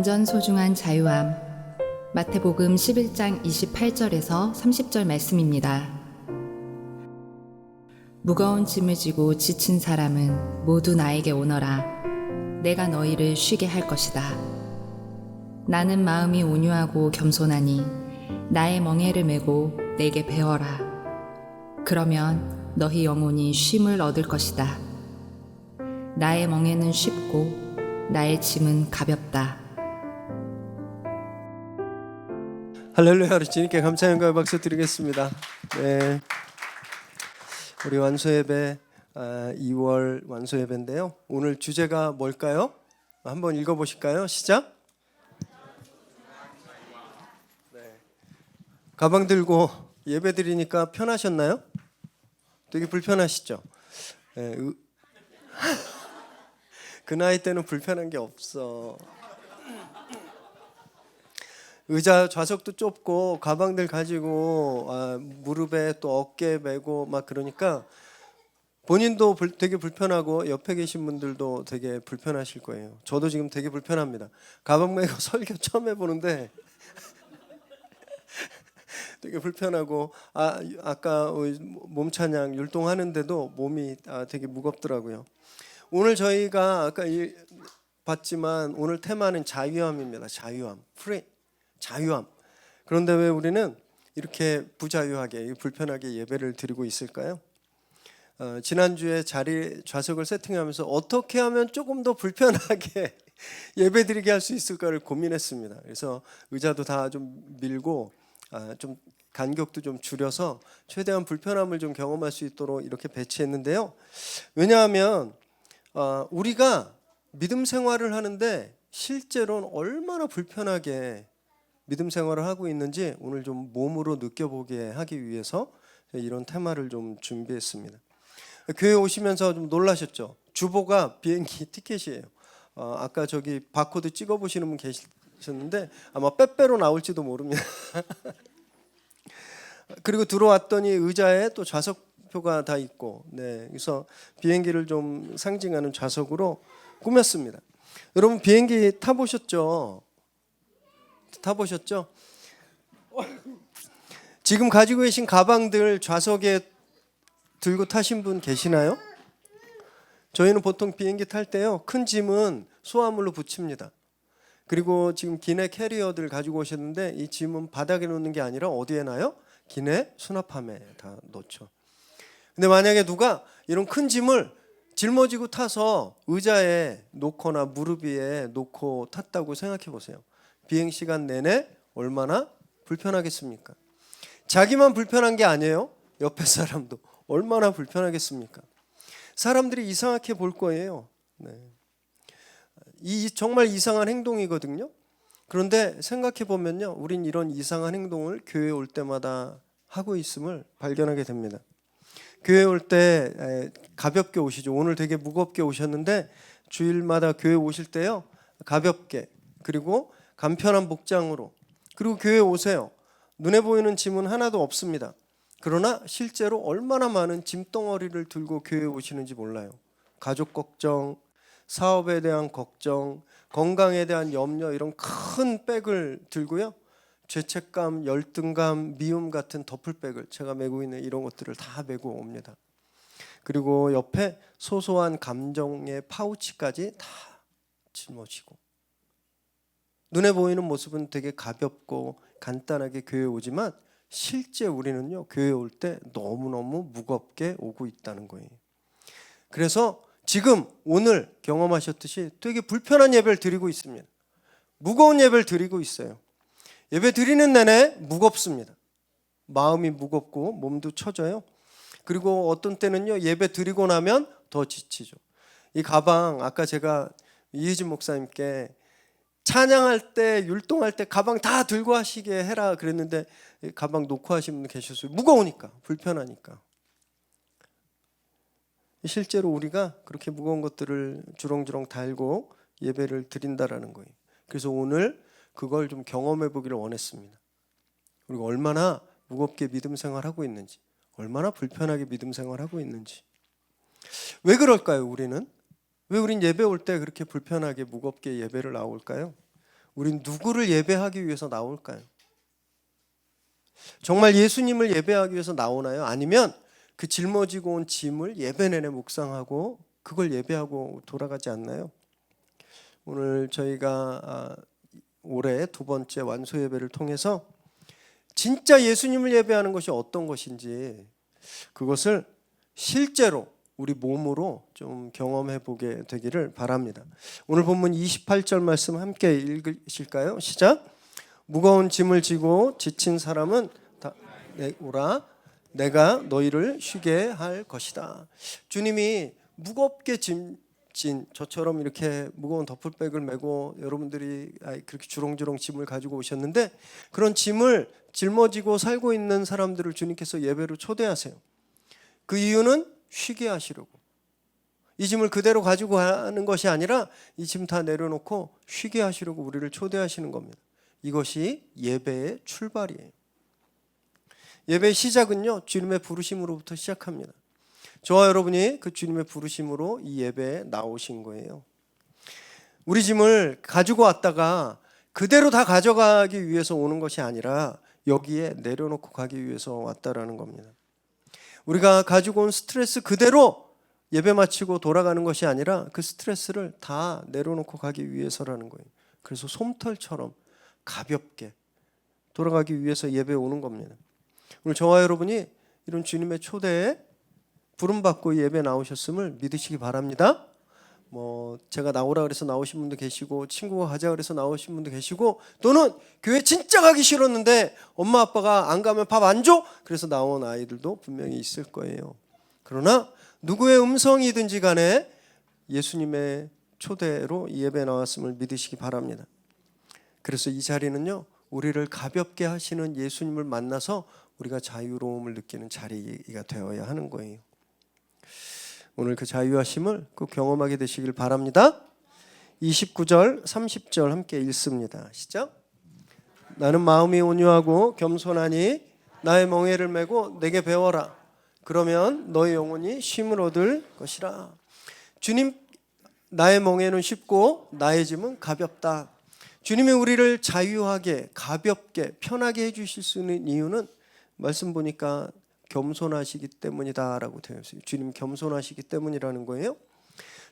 완전 소중한 자유함. 마태복음 11장 28절에서 30절 말씀입니다. 무거운 짐을 지고 지친 사람은 모두 나에게 오너라. 내가 너희를 쉬게 할 것이다. 나는 마음이 온유하고 겸손하니 나의 멍에를 메고 내게 배워라. 그러면 너희 영혼이 쉼을 얻을 것이다. 나의 멍에는 쉽고 나의 짐은 가볍다. 할렐루야. 우리 주님께 감사 영광 박수 드리겠습니다. 네, 우리 완소예배 2월 완소예배인데요. 오늘 주제가 뭘까요? 한번 읽어보실까요? 시작. 네. 가방 들고 예배 드리니까 편하셨나요? 되게 불편하시죠? 네, 그 나이 때는 불편한 게 없어. 의자 좌석도 좁고 가방들 가지고 무릎에 또 어깨에 메고 막 그러니까 본인도 되게 불편하고 옆에 계신 분들도 되게 불편하실 거예요. 저도 지금 되게 불편합니다. 가방 메고 설교 처음 해보는데 되게 불편하고 아까 몸 찬양 율동하는데도 몸이 되게 무겁더라고요. 오늘 저희가 아까 봤지만 오늘 테마는 자유함입니다. 자유함, 프리. 자유함. 그런데 왜 우리는 이렇게 부자유하게 불편하게 예배를 드리고 있을까요? 지난주에 좌석을 세팅하면서 어떻게 하면 조금 더 불편하게 예배 드리게 할 수 있을까를 고민했습니다. 그래서 의자도 다 좀 밀고 좀 간격도 좀 줄여서 최대한 불편함을 좀 경험할 수 있도록 이렇게 배치했는데요. 왜냐하면 우리가 믿음 생활을 하는데 실제로는 얼마나 불편하게 믿음 생활을 하고 있는지 오늘 좀 몸으로 느껴보게 하기 위해서 이런 테마를 좀 준비했습니다. 교회 오시면서 좀 놀라셨죠? 주보가 비행기 티켓이에요. 아까 저기 바코드 찍어보시는 분 계셨는데 아마 빼빼로 나올지도 모릅니다. 그리고 들어왔더니 의자에 또 좌석표가 다 있고, 네, 그래서 비행기를 좀 상징하는 좌석으로 꾸몄습니다. 여러분 비행기 타보셨죠? 타보셨죠? 지금 가지고 계신 가방들 좌석에 들고 타신 분 계시나요? 저희는 보통 비행기 탈 때요, 큰 짐은 소화물로 붙입니다. 그리고 지금 기내 캐리어들 가지고 오셨는데 이 짐은 바닥에 놓는 게 아니라 어디에 놔요? 기내 수납함에 다 놓죠. 근데 만약에 누가 이런 큰 짐을 짊어지고 타서 의자에 놓거나 무릎 위에 놓고 탔다고 생각해 보세요. 비행 시간 내내 얼마나 불편하겠습니까? 자기만 불편한 게 아니에요. 옆에 사람도 얼마나 불편하겠습니까? 사람들이 이상하게 볼 거예요. 네. 이 정말 이상한 행동이거든요. 그런데 생각해 보면요, 우린 이런 이상한 행동을 교회에 올 때마다 하고 있음을 발견하게 됩니다. 교회 올 때 가볍게 오시죠. 오늘 되게 무겁게 오셨는데 주일마다 교회 오실 때요, 가볍게, 그리고 간편한 복장으로, 그리고 교회 오세요. 눈에 보이는 짐은 하나도 없습니다. 그러나 실제로 얼마나 많은 짐덩어리를 들고 교회에 오시는지 몰라요. 가족 걱정, 사업에 대한 걱정, 건강에 대한 염려, 이런 큰 백을 들고요, 죄책감, 열등감, 미움 같은 더플백을, 제가 메고 있는 이런 것들을 다 메고 옵니다. 그리고 옆에 소소한 감정의 파우치까지 다 짊어지고, 눈에 보이는 모습은 되게 가볍고 간단하게 교회에 오지만 실제 우리는요, 교회에 올 때 너무너무 무겁게 오고 있다는 거예요. 그래서 지금 오늘 경험하셨듯이 되게 불편한 예배를 드리고 있습니다. 무거운 예배를 드리고 있어요. 예배 드리는 내내 무겁습니다. 마음이 무겁고 몸도 처져요. 그리고 어떤 때는요, 예배 드리고 나면 더 지치죠. 이 가방, 아까 제가 이혜진 목사님께 찬양할 때, 율동할 때 가방 다 들고 하시게 해라 그랬는데 가방 놓고 하신 분 계셨어요. 무거우니까, 불편하니까. 실제로 우리가 그렇게 무거운 것들을 주렁주렁 달고 예배를 드린다라는 거예요. 그래서 오늘 그걸 좀 경험해 보기를 원했습니다. 우리가 얼마나 무겁게 믿음 생활하고 있는지, 얼마나 불편하게 믿음 생활하고 있는지. 왜 그럴까요, 우리는? 왜 우린 예배 올 때 그렇게 불편하게 무겁게 예배를 나올까요? 우린 누구를 예배하기 위해서 나올까요? 정말 예수님을 예배하기 위해서 나오나요? 아니면 그 짊어지고 온 짐을 예배 내내 묵상하고 그걸 예배하고 돌아가지 않나요? 오늘 저희가 올해 두 번째 완소 예배를 통해서 진짜 예수님을 예배하는 것이 어떤 것인지 그것을 실제로 우리 몸으로 좀 경험해 보게 되기를 바랍니다. 오늘 본문 28절 말씀 함께 읽으실까요? 시작. 무거운 짐을 지고 지친 사람은 다 오라. 내가 너희를 쉬게 할 것이다. 주님이 무겁게 짐진 저처럼 이렇게 무거운 더플백을 메고 여러분들이 그렇게 주렁주렁 짐을 가지고 오셨는데 그런 짐을 짊어지고 살고 있는 사람들을 주님께서 예배로 초대하세요. 그 이유는 쉬게 하시려고. 이 짐을 그대로 가지고 가는 것이 아니라 이 짐 다 내려놓고 쉬게 하시려고 우리를 초대하시는 겁니다. 이것이 예배의 출발이에요. 예배의 시작은요, 주님의 부르심으로부터 시작합니다. 저와 여러분이 그 주님의 부르심으로 이 예배에 나오신 거예요. 우리 짐을 가지고 왔다가 그대로 다 가져가기 위해서 오는 것이 아니라 여기에 내려놓고 가기 위해서 왔다라는 겁니다. 우리가 가지고 온 스트레스 그대로 예배 마치고 돌아가는 것이 아니라 그 스트레스를 다 내려놓고 가기 위해서라는 거예요. 그래서 솜털처럼 가볍게 돌아가기 위해서 예배에 오는 겁니다. 오늘 저와 여러분이 이런 주님의 초대에 부름받고 예배 나오셨음을 믿으시기 바랍니다. 제가 나오라 그래서 나오신 분도 계시고 친구가 가자 그래서 나오신 분도 계시고 또는 교회 진짜 가기 싫었는데 엄마 아빠가 안 가면 밥 안 줘? 그래서 나온 아이들도 분명히 있을 거예요. 그러나 누구의 음성이든지 간에 예수님의 초대로 이 예배에 나왔음을 믿으시기 바랍니다. 그래서 이 자리는요, 우리를 가볍게 하시는 예수님을 만나서 우리가 자유로움을 느끼는 자리가 되어야 하는 거예요. 오늘 그 자유하심을 꼭 경험하게 되시길 바랍니다. 29절, 30절 함께 읽습니다. 시작. 나는 마음이 온유하고 겸손하니 나의 멍에를 메고 내게 배워라. 그러면 너의 영혼이 쉼을 얻을 것이라. 주님, 나의 멍에는 쉽고 나의 짐은 가볍다. 주님이 우리를 자유하게, 가볍게, 편하게 해주실 수 있는 이유는 말씀 보니까 겸손하시기 때문이다라고 되어 있어요. 주님 겸손하시기 때문이라는 거예요.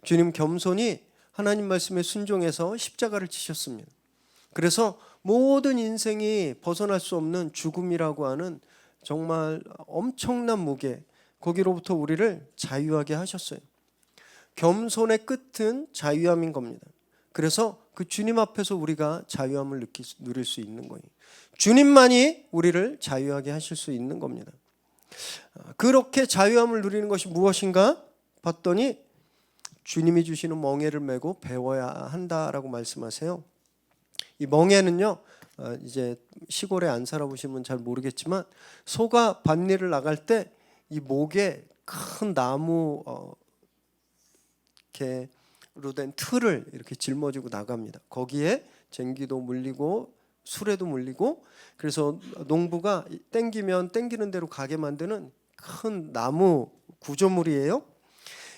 주님 겸손이 하나님 말씀에 순종해서 십자가를 지셨습니다. 그래서 모든 인생이 벗어날 수 없는 죽음이라고 하는 정말 엄청난 무게, 거기로부터 우리를 자유하게 하셨어요. 겸손의 끝은 자유함인 겁니다. 그래서 그 주님 앞에서 우리가 자유함을 누릴 수 있는 거예요. 주님만이 우리를 자유하게 하실 수 있는 겁니다. 그렇게 자유함을 누리는 것이 무엇인가 봤더니 주님이 주시는 멍에를 메고 배워야 한다라고 말씀하세요. 이 멍에는요, 이제 시골에 안 살아보시면 잘 모르겠지만 소가 밭일을 나갈 때 이 목에 큰 나무 이렇게로 된 틀을 이렇게 짊어지고 나갑니다. 거기에 쟁기도 물리고 수레도 물리고, 그래서 농부가 땡기면 땡기는 대로 가게 만드는 큰 나무 구조물이에요.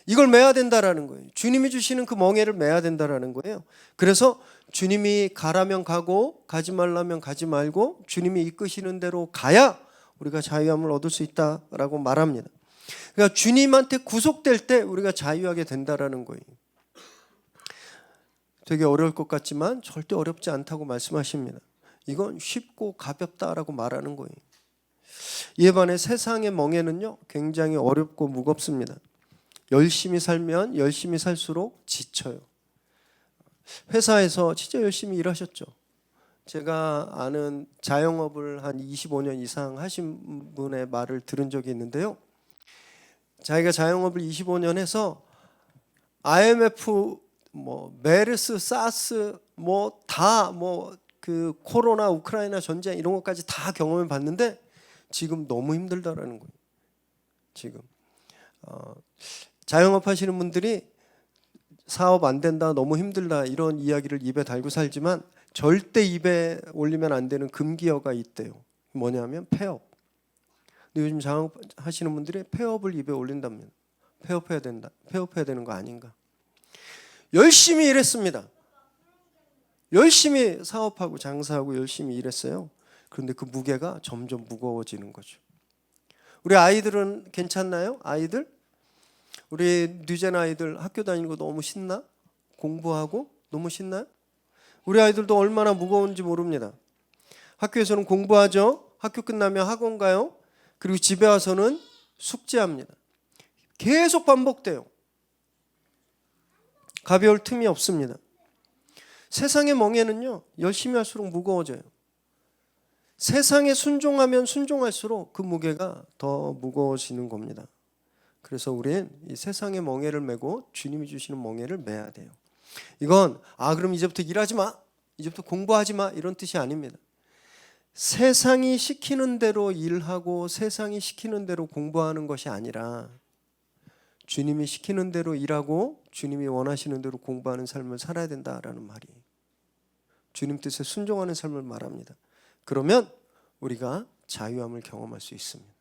이걸 매야 된다라는 거예요. 주님이 주시는 그 멍에를 매야 된다라는 거예요. 그래서 주님이 가라면 가고 가지 말라면 가지 말고 주님이 이끄시는 대로 가야 우리가 자유함을 얻을 수 있다라고 말합니다. 그러니까 주님한테 구속될 때 우리가 자유하게 된다라는 거예요. 되게 어려울 것 같지만 절대 어렵지 않다고 말씀하십니다. 이건 쉽고 가볍다라고 말하는 거예요. 이에 반해 세상의 멍에는요, 굉장히 어렵고 무겁습니다. 열심히 살면 열심히 살수록 지쳐요. 회사에서 진짜 열심히 일하셨죠. 제가 아는 자영업을 한 25년 이상 하신 분의 말을 들은 적이 있는데요. 자기가 자영업을 25년 해서 IMF, 메르스, 사스, 그 코로나, 우크라이나 전쟁 이런 것까지 다 경험해 봤는데 지금 너무 힘들다라는 거예요. 지금 자영업 하시는 분들이 사업 안 된다, 너무 힘들다 이런 이야기를 입에 달고 살지만 절대 입에 올리면 안 되는 금기어가 있대요. 뭐냐면 폐업. 근데 요즘 자영업 하시는 분들이 폐업을 입에 올린답니다. 폐업해야 된다. 폐업해야 되는 거 아닌가. 열심히 일했습니다. 열심히 사업하고 장사하고 열심히 일했어요. 그런데 그 무게가 점점 무거워지는 거죠. 우리 아이들은 괜찮나요? 아이들? 우리 뉴젠 아이들 학교 다니는 거 너무 신나? 공부하고 너무 신나요? 우리 아이들도 얼마나 무거운지 모릅니다. 학교에서는 공부하죠. 학교 끝나면 학원 가요. 그리고 집에 와서는 숙제합니다. 계속 반복돼요. 가벼울 틈이 없습니다. 세상의 멍에는요, 열심히 할수록 무거워져요. 세상에 순종하면 순종할수록 그 무게가 더 무거워지는 겁니다. 그래서 우리는 이 세상의 멍에를 메고 주님이 주시는 멍에를 메야 돼요. 이건 그럼 이제부터 일하지 마, 이제부터 공부하지 마, 이런 뜻이 아닙니다. 세상이 시키는 대로 일하고 세상이 시키는 대로 공부하는 것이 아니라 주님이 시키는 대로 일하고 주님이 원하시는 대로 공부하는 삶을 살아야 된다라는 말이, 주님 뜻에 순종하는 삶을 말합니다. 그러면 우리가 자유함을 경험할 수 있습니다.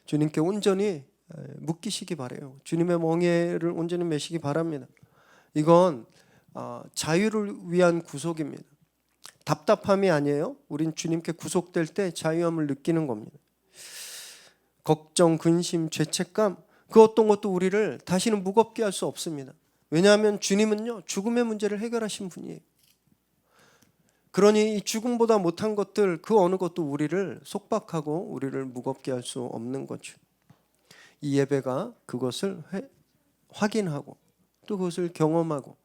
주님께 온전히 묶이시기 바라요. 주님의 멍에를 온전히 메시기 바랍니다. 이건 자유를 위한 구속입니다. 답답함이 아니에요. 우린 주님께 구속될 때 자유함을 느끼는 겁니다. 걱정, 근심, 죄책감, 그 어떤 것도 우리를 다시는 무겁게 할 수 없습니다. 왜냐하면 주님은요, 죽음의 문제를 해결하신 분이에요. 그러니 이 죽음보다 못한 것들, 그 어느 것도 우리를 속박하고 우리를 무겁게 할 수 없는 거죠. 이 예배가 그것을 확인하고 또 그것을 경험하고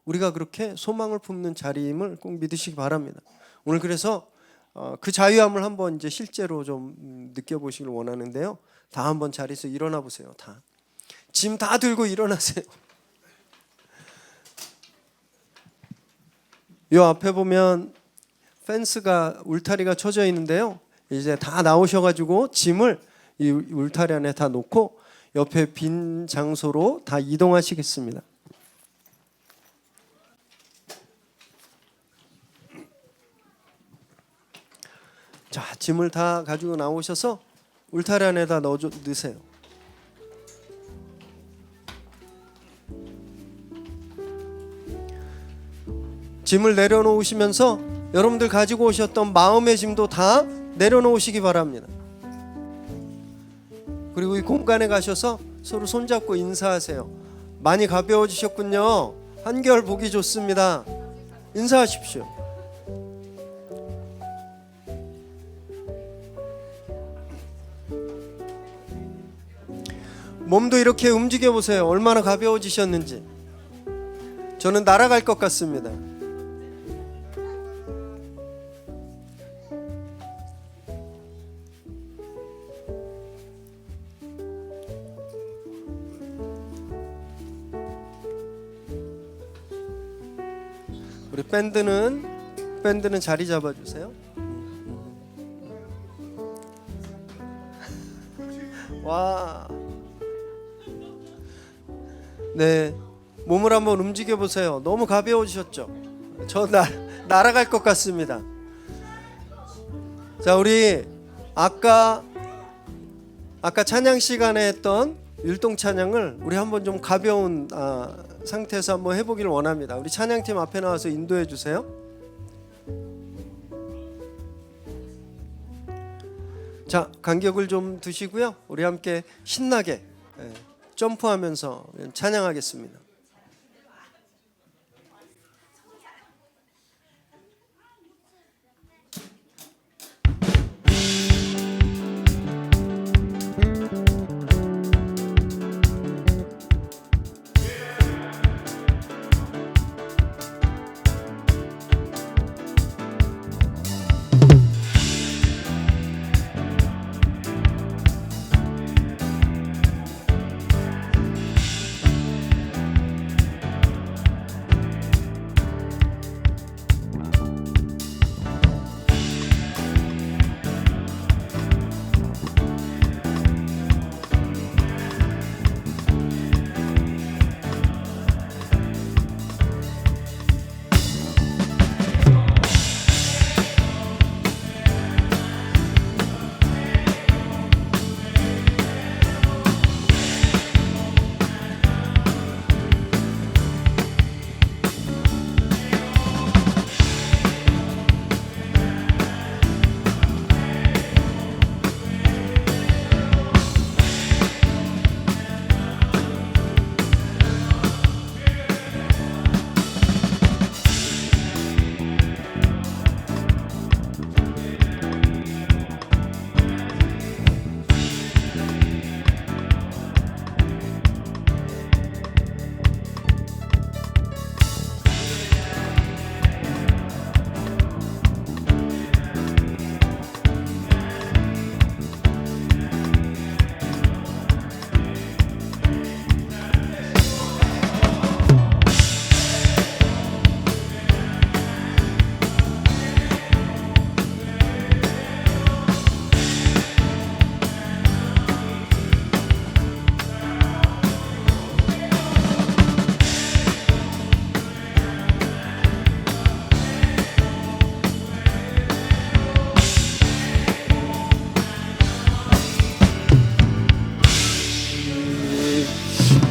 우리가 그렇게 소망을 품는 자리임을 꼭 믿으시기 바랍니다. 오늘 그래서 그 자유함을 한번 이제 실제로 좀 느껴보시길 원하는데요. 다 한번 자리에서 일어나 보세요. 다 짐 다 들고 일어나세요. 요 앞에 보면 펜스가, 울타리가 쳐져 있는데요. 이제 다 나오셔가지고 짐을 이 울타리 안에 다 놓고 옆에 빈 장소로 다 이동하시겠습니다. 자, 짐을 다 가지고 나오셔서 울타리 안에다 넣으세요. 짐을 내려놓으시면서 여러분들 가지고 오셨던 마음의 짐도 다 내려놓으시기 바랍니다. 그리고 이 공간에 가셔서 서로 손잡고 인사하세요. 많이 가벼워지셨군요. 한결 보기 좋습니다. 인사하십시오. 몸도 이렇게 움직여 보세요. 얼마나 가벼워지셨는지. 저는 날아갈 것 같습니다. 우리 밴드는 자리 잡아주세요. 와, 네, 몸을 한번 움직여 보세요. 너무 가벼워지셨죠? 저 날아갈 것 같습니다. 자, 우리 아까 찬양 시간에 했던 율동 찬양을 우리 한번 좀 가벼운 상태에서 한번 해보기를 원합니다. 우리 찬양팀 앞에 나와서 인도해 주세요. 자, 간격을 좀 두시고요. 우리 함께 신나게 점프하면서 찬양하겠습니다.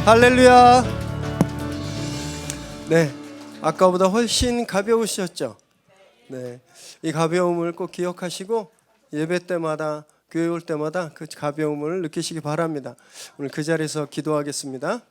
할렐루야. 네, 아까보다 훨씬 가벼우셨죠? 네, 이 가벼움을 꼭 기억하시고 예배 때마다 교회 올 때마다 그 가벼움을 느끼시기 바랍니다. 오늘 그 자리에서 기도하겠습니다.